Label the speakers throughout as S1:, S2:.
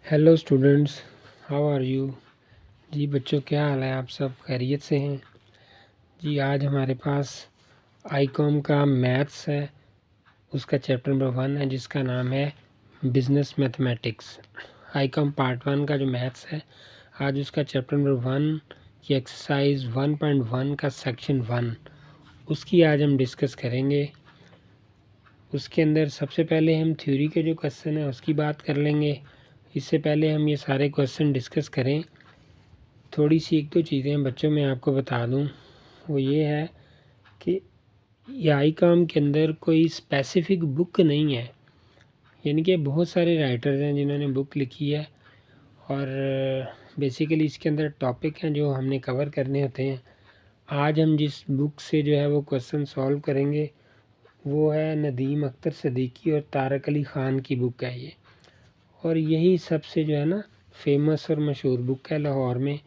S1: Hello students, how are you. जी बच्चों, क्या हाल है? आप सब खैरियत से हैं? जी आज हमारे पास आईकॉम का मैथ्स है, उसका चैप्टर नंबर 1 है जिसका नाम है बिजनेस मैथमेटिक्स। आईकॉम पार्ट 1 का जो मैथ्स है, आज उसका चैप्टर नंबर 1 की एक्सरसाइज 1.1 का सेक्शन 1 उसकी आज हम डिस्कस करेंगे। उसके अंदर सबसे पहले हम थ्योरी के जो क्वेश्चन है उसकी बात कर लेंगे। इससे पहले हम ये सारे क्वेश्चन डिस्कस करें, थोड़ी सी एक दो चीज़ें बच्चों मैं आपको बता दूं। वो ये है कि ये आईकॉम के अंदर कोई स्पेसिफिक बुक नहीं है, यानी कि बहुत सारे राइटर्स हैं जिन्होंने बुक लिखी है और बेसिकली इसके अंदर टॉपिक हैं जो हमने कवर करने होते हैं। आज हम जिस बुक से जो है वो क्वेश्चन सॉल्व करेंगे वो है नदीम अख्तर सिद्दीकी और तारक अली ख़ान की बुक है ये, और यही सबसे जो है ना फेमस और मशहूर बुक है लाहौर में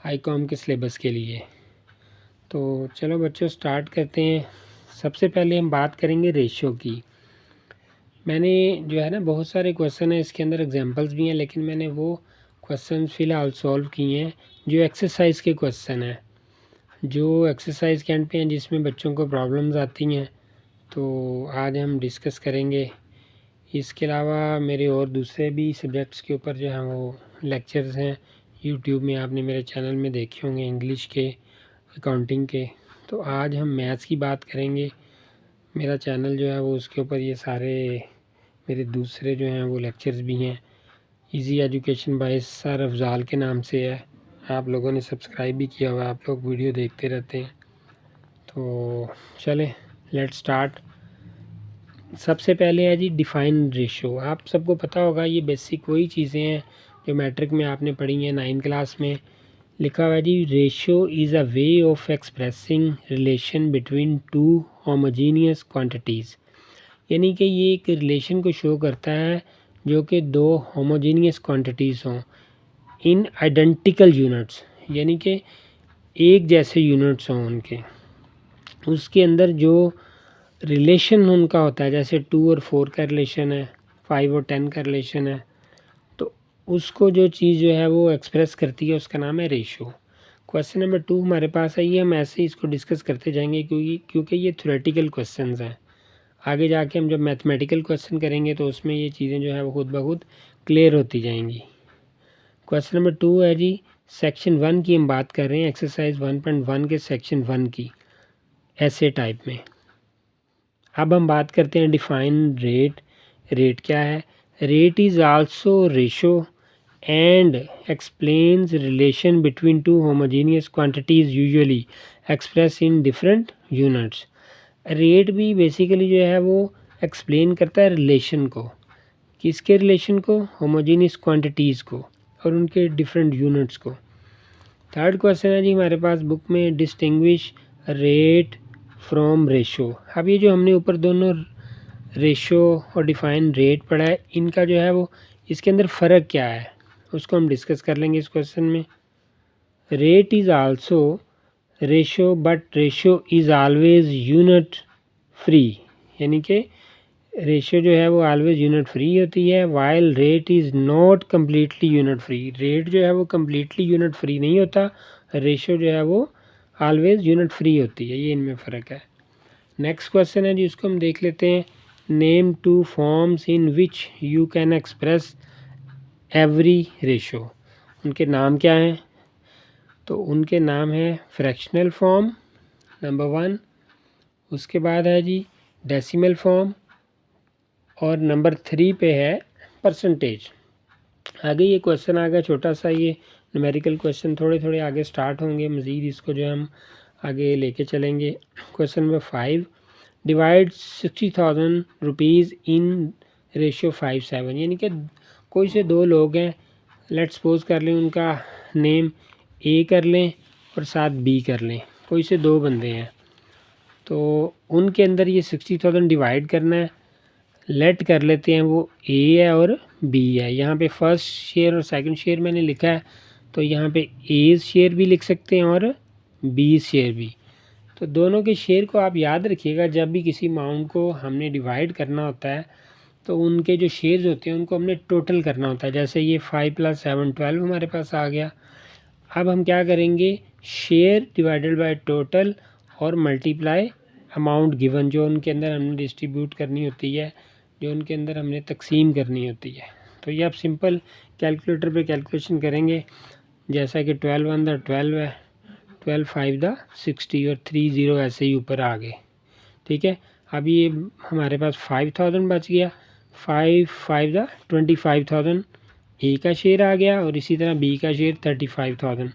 S1: आईकॉम के सिलेबस के लिए। तो चलो बच्चों स्टार्ट करते हैं। सबसे पहले हम बात करेंगे रेशो की। मैंने जो है ना बहुत सारे क्वेश्चन हैं, इसके अंदर एग्जांपल्स भी हैं, लेकिन मैंने वो क्वेश्चन फ़िलहाल सॉल्व किए हैं जो एक्सरसाइज के क्वेश्चन हैं, जो एक्सरसाइज के एंड पे हैं, जिसमें बच्चों को प्रॉब्लम्स आती हैं। तो आज हम डिस्कस करेंगे। इसके अलावा मेरे और दूसरे भी सब्जेक्ट्स के ऊपर जो हैं वो लेक्चर्स हैं यूट्यूब में, आपने मेरे चैनल में देखे होंगे, इंग्लिश के, अकाउंटिंग के। तो आज हम मैथ्स की बात करेंगे। मेरा चैनल जो है वो उसके ऊपर ये सारे मेरे दूसरे जो हैं वो लेक्चर्स भी हैं। Easy education by sir Afzal के नाम से है, आप लोगों ने सब्सक्राइब भी किया हुआ है, आप लोग वीडियो देखते रहते हैं। तो चलें लेट्स स्टार्ट। सबसे पहले है जी डिफ़ाइन रेशो। आप सबको पता होगा ये बेसिक वही चीज़ें हैं जो मैट्रिक में आपने पढ़ी हैं 9th क्लास में। लिखा हुआ है जी, ratio is a way of expressing relation between two homogeneous quantities. यानी कि ये एक रिलेशन को शो करता है जो कि दो होमोजीनियस क्वांटिटीज़ हों इन आइडेंटिकल यूनिट्स, यानी कि एक जैसे यूनिट्स हों उनके, उसके अंदर जो रिलेशन उनका होता है, जैसे 2 और 4 का रिलेशन है, 5 और 10 का रिलेशन है, तो उसको जो चीज़ जो है वो एक्सप्रेस करती है उसका नाम है रेशो। क्वेश्चन नंबर 2 हमारे पास है, ये हम ऐसे ही इसको डिस्कस करते जाएंगे क्योंकि ये थ्योरेटिकल क्वेश्चंस हैं। आगे जाके हम जब मैथमेटिकल क्वेश्चन करेंगे तो उसमें ये चीज़ें जो है वो खुद ब खुद क्लियर होती जाएंगी। क्वेश्चन नंबर 2 है जी, सेक्शन 1 की हम बात कर रहे हैं, एक्सरसाइज 1.1 के सेक्शन 1 की, ऐसे टाइप में। अब हम बात करते हैं डिफाइन रेट। रेट क्या है? Rate is also ratio and explains relation between two homogeneous quantities usually expressed in different units। Rate भी बेसिकली जो है वो एक्सप्लेन करता है रिलेशन को, किसके रिलेशन को? होमोजीनियस क्वांटिटीज़ को और उनके डिफरेंट यूनिट्स को। थर्ड क्वेश्चन है जी हमारे पास बुक में, डिस्टिंग्विश रेट फ्रॉम रेशो। अब ये जो हमने ऊपर दोनों रेशो और डिफाइन रेट पढ़ा है, इनका जो है वो इसके अंदर फ़र्क क्या है उसको हम डिस्कस कर लेंगे इस क्वेश्चन में। Rate is also ratio but ratio is always unit free, यानी कि रेशो जो है वो ऑलवेज यूनिट फ्री होती है, while rate is not completely unit free. Rate जो है वो कम्प्लीटली यूनिट फ्री नहीं होता, रेशो जो है वो ऑलवेज यूनिट फ्री होती है, ये इनमें फ़र्क है। नेक्स्ट क्वेश्चन है जी, उसको हम देख लेते हैं। Name 2 forms in which you can express every ratio. उनके नाम क्या हैं? तो उनके नाम है फ्रैक्शनल फॉर्म नंबर 1, उसके बाद है जी डेसिमल फॉर्म, और नंबर 3 पे है परसेंटेज। आगे ये क्वेश्चन आ गया छोटा सा, ये न्यूमेरिकल क्वेश्चन थोड़े थोड़े आगे स्टार्ट होंगे, मज़ीद इसको जो हम आगे लेके चलेंगे। Question number 5, divide 60,000 rupees in ratio 5:7। यानी कि कोई से दो लोग हैं, लेट्स सपोज कर लें उनका नेम ए कर लें और साथ बी कर लें, कोई से दो बंदे हैं, तो उनके अंदर ये 60,000 डिवाइड करना है। लेट कर लेते हैं वो ए है और बी है। यहाँ पे फर्स्ट शेयर और सेकंड शेयर मैंने लिखा है, तो यहाँ पे ए शेयर भी लिख सकते हैं और बी शेयर भी। तो दोनों के शेयर को आप याद रखिएगा, जब भी किसी अमाउंट को हमने डिवाइड करना होता है तो उनके जो शेयर्स होते हैं उनको हमने टोटल करना होता है। जैसे ये 5 + 7 12 हमारे पास आ गया। अब हम क्या करेंगे, शेयर डिवाइडेड बाय टोटल और मल्टीप्लाई अमाउंट गिवन, जो उनके अंदर हमने डिस्ट्रीब्यूट करनी होती है, जो उनके अंदर हमने तकसीम करनी होती है। तो ये आप सिंपल कैलकुलेटर पे कैलकुलेशन करेंगे, जैसा कि 12 1 द 12 है, 12 5 द 60 और 3 0 ऐसे ही ऊपर आ गए। ठीक है, अब ये हमारे पास 5000 बच गया, 5 5 द 25,000 ए का शेयर आ गया और इसी तरह बी का शेयर 35,000।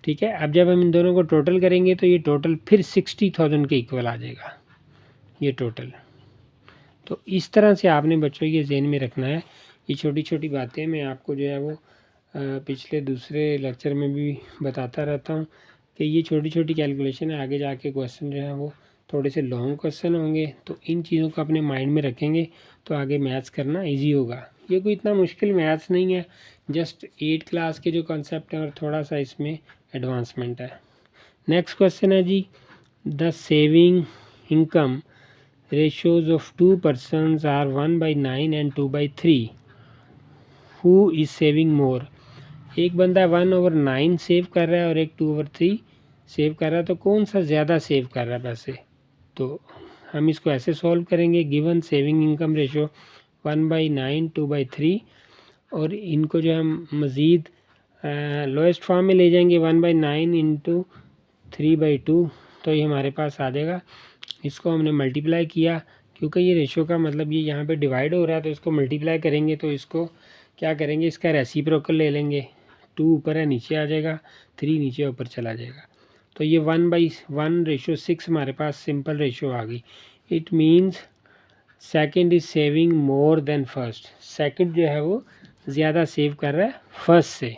S1: ठीक है, अब जब हम इन दोनों को टोटल करेंगे तो ये टोटल फिर 60,000 के इक्वल आ जाएगा ये टोटल। तो इस तरह से आपने बच्चों ये ज़हन में रखना है। ये छोटी छोटी बातें मैं आपको जो है वो पिछले दूसरे लेक्चर में भी बताता रहता हूँ कि ये छोटी छोटी कैलकुलेशन है, आगे जाके क्वेश्चन जो है वो थोड़े से लॉन्ग क्वेश्चन होंगे। तो इन चीज़ों को अपने माइंड में रखेंगे तो आगे मैथ्स करना इजी होगा। ये कोई इतना मुश्किल मैथ्स नहीं है, जस्ट 8 क्लास के जो कॉन्सेप्ट हैं और थोड़ा सा इसमें एडवांसमेंट है। नेक्स्ट क्वेश्चन है जी, the saving income ratios of two persons are 1/9 and 2/3. Who is saving more? एक बंदा 1/9 सेव कर रहा है और एक 2/3 सेव कर रहा है, तो कौन सा ज़्यादा सेव कर रहा है पैसे? तो हम इसको ऐसे सॉल्व करेंगे, गिवन सेविंग इनकम रेशो 1/9 2/3, और इनको जो हम मज़ीद लोएस्ट फॉर्म में ले जाएंगे 1/9 इंटू 3/2, तो ये हमारे पास आ जाएगा। इसको हमने मल्टीप्लाई किया, क्योंकि ये रेशो का मतलब ये यहाँ पे डिवाइड हो रहा है, तो इसको मल्टीप्लाई करेंगे तो इसको क्या करेंगे, इसका रेसिप्रोकल ले लेंगे। 2 ऊपर है नीचे आ जाएगा, 3 नीचे ऊपर चला जाएगा, तो ये 1/1 हमारे पास सिंपल रेशो आ गई। It means second is saving more than first. Second जो है वो ज़्यादा सेव कर रहा है फर्स्ट से।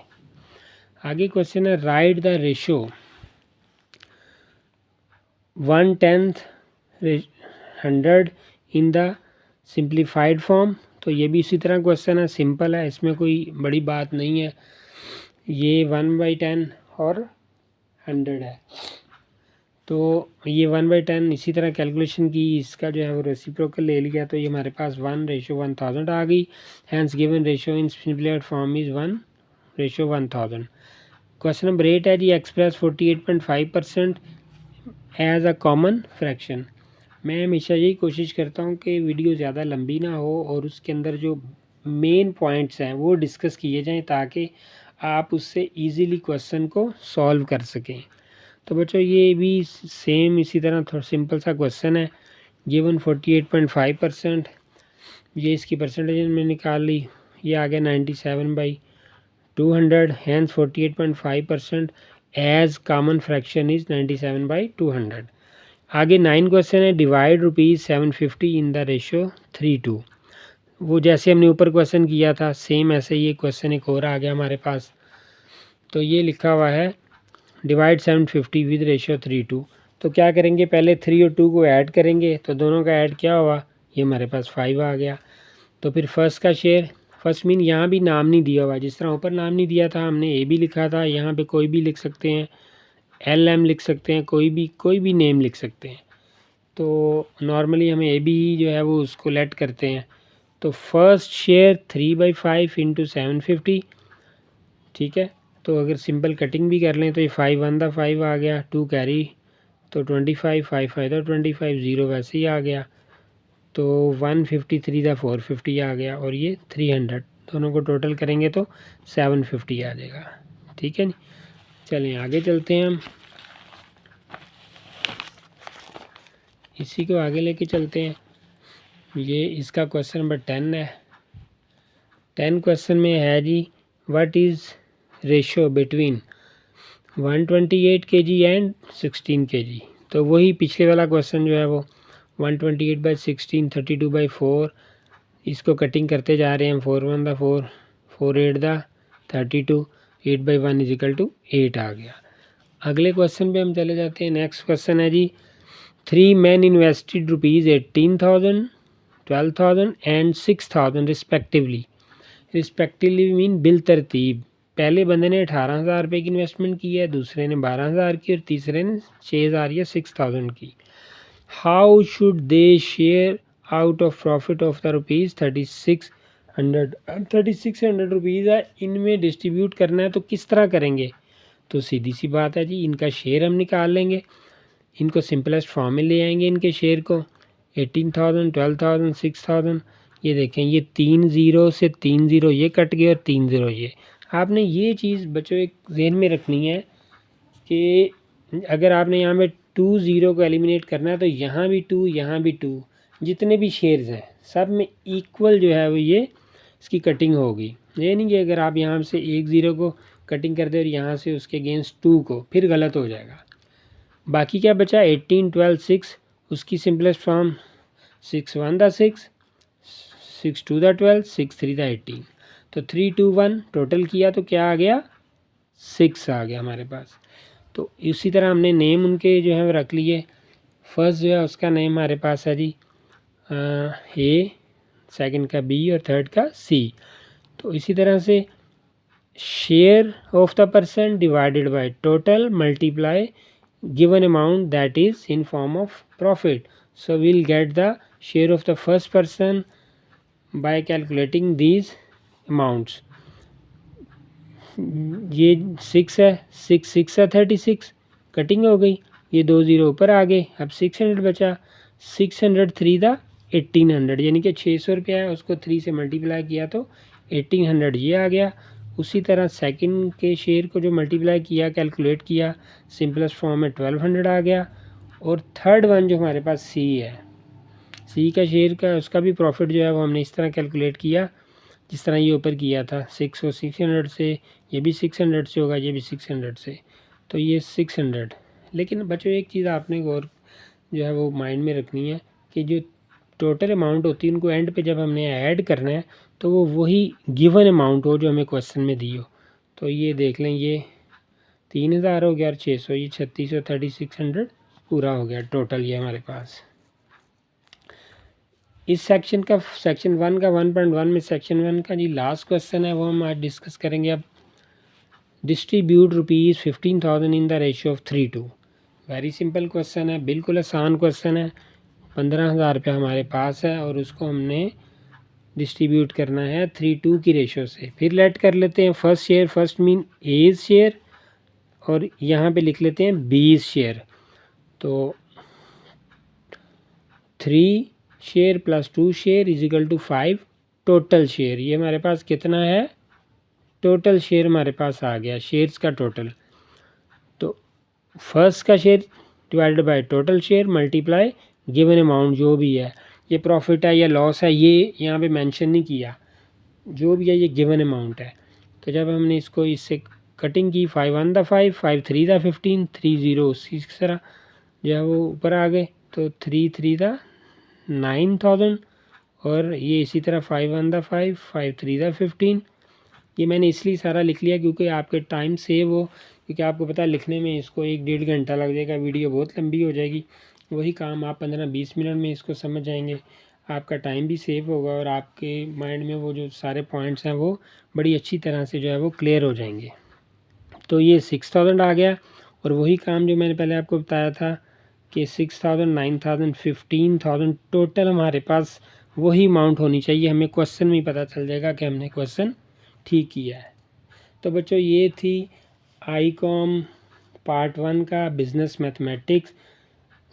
S1: आगे क्वेश्चन है, right the ratio 1/10 100 in the simplified form. तो ये भी इसी तरह क्वेश्चन है, सिंपल है, इसमें कोई बड़ी बात नहीं है। ये 1/10 और 100 है, तो ये 1/10 इसी तरह कैलकुलेशन की, इसका जो है वो रेसिप्रोकल ले लिया, तो ये हमारे पास 1/1000 आ गई। Hence given ratio in simplified form is 1/1000। Question number 8 है जी, express 48.5% as a common fraction. मैं हमेशा यही कोशिश करता हूँ कि वीडियो ज़्यादा लंबी ना हो और उसके अंदर जो मेन पॉइंट्स हैं वो डिस्कस किए जाएं, ताकि आप उससे इजीली क्वेश्चन को सॉल्व कर सकें। तो बच्चों ये भी सेम इसी तरह थोड़ा सिंपल सा क्वेश्चन है, गिवन 48.5%, ये इसकी परसेंटेज में निकाल ली, ये आ गया 97/200। Hence 48.5% as common fraction is 97/200। आगे 9 क्वेश्चन है, डिवाइड ₹750 इन द रेशो 3:2। वो जैसे हमने ऊपर क्वेश्चन किया था सेम ऐसे ये क्वेश्चन एक और आ गया हमारे पास। तो ये लिखा हुआ है डिवाइड 750 विद रेशो 3:2। तो क्या करेंगे, पहले 3 और 2 को ऐड करेंगे, तो दोनों का ऐड क्या हुआ, ये हमारे पास 5 आ गया। तो फिर फर्स्ट का शेयर, फर्स्ट मीन यहाँ भी नाम नहीं दिया हुआ, जिस तरह ऊपर नाम नहीं दिया था हमने ए भी लिखा था, यहाँ पे कोई भी लिख सकते हैं, LM लिख सकते हैं, कोई भी नेम लिख सकते हैं। तो नॉर्मली हमें ए बी जो है वो उसको लेट करते हैं। तो फर्स्ट शेयर 3/5 इंटू 750। ठीक है, तो अगर सिंपल कटिंग भी कर लें तो ये 5 1 द 5 आ गया, 2 कैरी, तो 25, 5 5 द 25, 0 वैसे ही आ गया, तो 153 द 450 आ गया, और ये 300, दोनों को टोटल करेंगे तो 750 आ जाएगा। ठीक है नी, चलें आगे चलते हैं, हम इसी को आगे लेके चलते हैं। ये इसका क्वेश्चन नंबर 10 है। 10 क्वेश्चन में है जी, what is ratio between 128 kg and 16 kg। तो वही पिछले वाला क्वेश्चन जो है वो 128/16 32/4, इसको कटिंग करते जा रहे हैं, 4 1 the 4 4 8 the 32, 8/1 is equal to 8 आ गया। अगले क्वेश्चन पे हम चले जाते हैं। नेक्स्ट क्वेश्चन है जी, 3 men invested ₹18,000 12,000 and 6,000 respectively. Respectively mean bill तरतीब, पहले बंदे ने 18,000 रुपये की इन्वेस्टमेंट की है, दूसरे ने 12,000 की और तीसरे ने 6,000 या 6,000 की। How should they share out of profit of the rupees 3600 rupees है, इनमें डिस्ट्रीब्यूट करना है। तो किस तरह करेंगे? तो सीधी सी बात है जी, इनका शेयर हम निकाल लेंगे, इनको सिंपलेस्ट फॉर्म में ले आएंगे, इनके शेयर को 18,000, 12,000, 6,000। ये देखें, ये 3 ज़ीरो से 3 ज़ीरो ये कट गए और 3 ज़ीरो ये। आपने ये चीज़ बच्चों एक जहन में रखनी है कि अगर आपने यहाँ पे 2 ज़ीरो को एलिमिनेट करना है तो यहाँ भी 2, यहाँ भी 2, जितने भी शेयर्स हैं सब में इक्वल जो है वो ये इसकी कटिंग होगी। ये नहीं कि अगर आप यहाँ से 1 ज़ीरो को कटिंग कर दे और यहाँ से उसके अगेंस्ट 2 को, फिर गलत हो जाएगा। बाकी क्या बचा? 18, 12, 6, उसकी सिंपलेस्ट फॉर्म 6 1 दा 6, 6 2 दा 12, 6 3 दा 18। तो 3 2 1 टोटल किया तो क्या आ गया? 6 आ गया हमारे पास। तो इसी तरह हमने नेम उनके जो है रख लिए। फर्स्ट जो है उसका नेम हमारे पास है जी ए, सेकंड का बी और थर्ड का सी। तो इसी तरह से share of the person divided by total multiply given amount that is in form of profit. So we'll get the share of the first person by calculating these amounts. ये 6 है, 6 है 36, cutting हो गई, ये 2 ज़ीरो ऊपर आ गए, अब 600 बचा। 600 3 दा 1800, यानी कि 600 रुपया है, उसको 3 से मल्टीप्लाई किया तो 1800 ये आ गया। उसी तरह सेकंड के शेयर को जो मल्टीप्लाई किया, कैलकुलेट किया, सिंपलेस्ट फॉर्म में 1200 आ गया। और थर्ड वन जो हमारे पास सी है, सी का शेयर का उसका भी प्रॉफिट जो है वो हमने इस तरह कैलकुलेट किया जिस तरह ये ऊपर किया था। 6 और 600 से, ये भी 600 से होगा, ये भी 600 से, तो ये 600। लेकिन बच्चों एक चीज़ आपने गौर जो है वो माइंड में रखनी है कि जो टोटल अमाउंट होती है उनको एंड पे जब हमने ऐड करना है तो वो वही गिवन अमाउंट हो जो हमें क्वेश्चन में दी हो। तो ये देख लें, ये 3000 हो गया और 600, ये 3600, 3600 पूरा हो गया टोटल ये हमारे पास। इस सेक्शन का, सेक्शन 1 का 1.1 में सेक्शन 1 का जी लास्ट क्वेश्चन है, वो हम आज डिस्कस करेंगे। अब distribute rupees 15,000 in the ratio of 3:2। Very simple question है, बिल्कुल आसान क्वेश्चन है। 15,000 रुपये हमारे पास है और उसको हमने डिस्ट्रीब्यूट करना है 3:2 की रेशो से। फिर लेट कर लेते हैं first share, first mean as share, और यहाँ पे लिख लेते हैं 20 शेयर। तो 3 share plus 2 share is equal to 5 total share. ये हमारे पास कितना है? टोटल शेयर हमारे पास आ गया, शेयर्स का टोटल। तो फर्स्ट का share divided by total share multiply given amount जो भी है, ये प्रॉफिट है या लॉस है ये यहाँ पे मेंशन नहीं किया, जो भी है ये गिवन अमाउंट है। तो जब हमने इसको इससे कटिंग की, 5 1 दा 5, 5 3 दा 15, 3 ज़ीरो उसी तरह जो है वो ऊपर आ गए, तो 3 3 दा 9000, और ये इसी तरह 5 1 दा 5, 5 3 दा 15। ये मैंने इसलिए सारा लिख लिया क्योंकि आपके टाइम सेव हो, क्योंकि आपको पता है लिखने में इसको 1-1.5 घंटा लग जाएगा, वीडियो बहुत लंबी हो जाएगी। वही काम आप 15-20 मिनट में इसको समझ जाएंगे, आपका टाइम भी सेव होगा और आपके माइंड में वो जो सारे पॉइंट्स हैं वो बड़ी अच्छी तरह से जो है वो क्लियर हो जाएंगे। तो ये 6000 आ गया, और वही काम जो मैंने पहले आपको बताया था कि 6000, 9000, 15,000 टोटल हमारे पास वही अमाउंट होनी चाहिए। हमें क्वेश्चन में ही पता चल जाएगा कि हमने क्वेश्चन ठीक किया है। तो बच्चों ये थी आईकॉम पार्ट 1 का बिज़नेस मैथमेटिक्स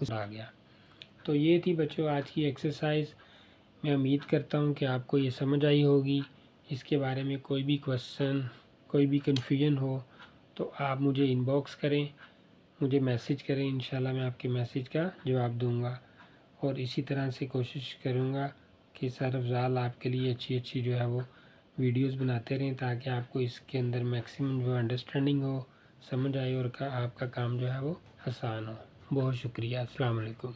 S1: आ गया। तो ये थी बच्चों आज की एक्सरसाइज। मैं उम्मीद करता हूँ कि आपको ये समझ आई होगी। इसके बारे में कोई भी क्वेश्चन, कोई भी कन्फ्यूजन हो तो आप मुझे इनबॉक्स करें, मुझे मैसेज करें, इंशाल्लाह मैं आपके मैसेज का जवाब दूंगा। और इसी तरह से कोशिश करूँगा कि सर अफजाल आपके लिए अच्छी जो है वो वीडियोस बनाते रहें, ताकि आपको इसके अंदर मैक्सिमम जो अंडरस्टैंडिंग हो, समझ आए और आपका काम जो है वो आसान हो। बहुत शुक्रिया। अस्सलाम वालेकुम।